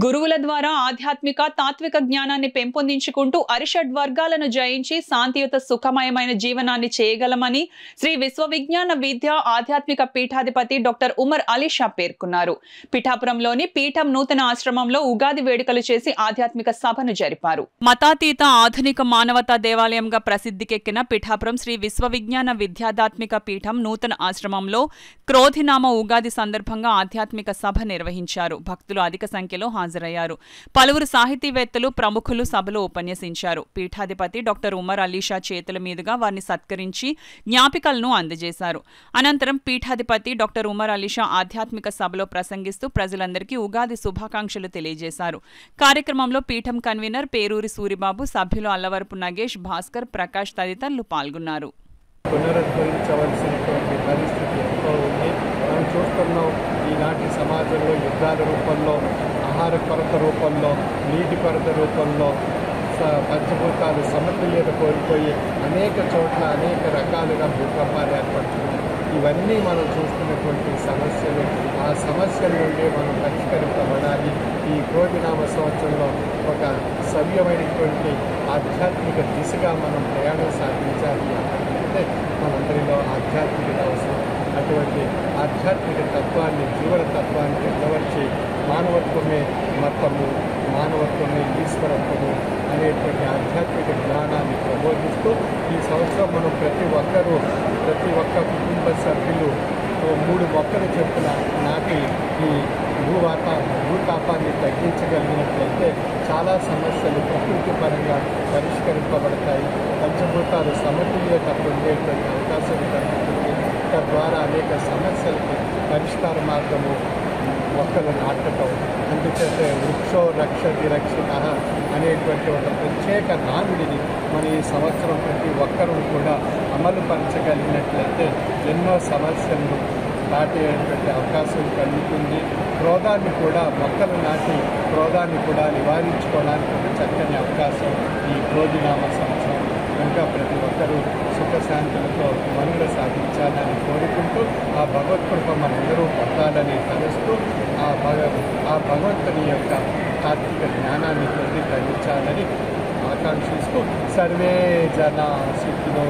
గురువుల ద్వారా ఆధ్యాత్మిక తాత్విక జ్ఞానాన్ని పెంపొందించుకుంటూ అరిషడ్ వర్గాలను జయించి శాంతియుత సుఖమయమైన జీవనాన్ని చేయగలమని శ్రీ విశ్వవిజ్ఞాన విద్య ఆధ్యాత్మిక పీఠాధిపతి డాక్టర్ ఉమర్ అలీ షా పేర్కొన్నారు. పిఠాపురంలోని పీఠం నూతన ఆశ్రమంలో ఉగాది వేడుకలు చేసి ఆధ్యాత్మిక సభను జరిపారు. మతాతీత ఆధునిక మానవతా దేవాలయంగా ప్రసిద్ధికెక్కిన పిఠాపురం శ్రీ విశ్వవిజ్ఞాన విద్యాధాత్మిక పీఠం నూతన ఆశ్రమంలో క్రోధినామ ఉగాది సందర్భంగా ఆధ్యాత్మిక సభ నిర్వహించారు. భక్తులు అధిక సంఖ్యలో హాజరయ్యారు. పలువురు సాహితీవేత్తలు ప్రముఖులు సభలో ఉపన్యసించారు. పీఠాధిపతి డాక్టర్ ఉమర్ అలీ షా చేతుల మీదుగా వారిని సత్కరించి జ్ఞాపికలను అందజేశారు. అనంతరం పీఠాధిపతి డాక్టర్ ఉమర్ అలీ షా ఆధ్యాత్మిక సభలో ప్రసంగిస్తూ ప్రజలందరికీ ఉగాది శుభాకాంక్షలు తెలియజేశారు. కార్యక్రమంలో పీఠం కన్వీనర్ పేరూరి సూరిబాబు, సభ్యులు అల్లవరపు నగేష్, భాస్కర్, ప్రకాష్ తదితరులు పాల్గొన్నారు. పునరుద్ధరించవలసినటువంటి పరిస్థితి ఎంతో ఉంది. మనం చూస్తున్నాం, ఈనాటి సమాజంలో యుద్ధాల రూపంలో, ఆహార కొరత రూపంలో, నీటి కొరత రూపంలో, పంచభూతాలు సమతుల్యత కోల్పోయి అనేక చోట్ల అనేక రకాలుగా భూకంపాలు ఏర్పడుతున్నాయి. ఇవన్నీ మనం చూస్తున్నటువంటి సమస్యలు. ఆ సమస్యల నుండి మనం పరిష్కరింపబడాలి. ఈ క్రోధినామ సంవత్సరంలో ఒక సవ్యమైనటువంటి ఆధ్యాత్మిక దిశగా మనం ప్రయాణం సాగించాలి అంటే మనందరిలో ఆధ్యాత్మికత అవసరం. అటువంటి ఆధ్యాత్మిక తత్వాన్ని, జీవన తత్వాన్ని నిలవర్చి మానవత్వమే మతము, మానవత్వమే ఈశ్వరత్వము అనేటువంటి ఆధ్యాత్మిక జ్ఞానాన్ని ప్రబోధిస్తూ ఈ సంవత్సరం మనం ప్రతి ఒక్క కుటుంబ సభ్యులు 3 మొక్కలు చెప్పున నాటి ఈ భూతాపాన్ని తగ్గించగలిగినట్లయితే చాలా సమస్యలు ప్రకృతి పరంగా పరిష్కరింపబడతాయి. పంచభూతాలు సమతుల్యత పొందేటువంటి అవకాశం కలుగుతుంది. తద్వారా అనేక సమస్యలకి పరిష్కార మార్గము మొక్కలు నాటకం. అందుచేత వృక్షో రక్షతి రక్షిత అనేటువంటి ఒక ప్రత్యేక నానుడిని మన ఈ సంవత్సరం ప్రతి ఒక్కరూ కూడా అమలు పరచగలిగినట్లయితే ఎన్నో సమస్యలను దాటేటువంటి అవకాశం కలుగుతుంది. క్రోధాన్ని కూడా మొక్కలు నాటి క్రోధాన్ని కూడా నివారించుకోవడానికి ఒక చక్కని అవకాశం ఈ క్రోధినామ సంవత్సరం. కనుక ప్రతి ఒక్కరూ సుఖశాంతులతో మనుగడ సాధించాలని కోరుకుంటూ ఆ భగవత్కృప మనందరూ పొందాలని తలుస్తూ ఆ భగవంతుని యొక్క తాత్విక జ్ఞానాన్ని పొంది తగ్గించాలని ఆకాంక్షిస్తూ సర్వే జనా సుఖినో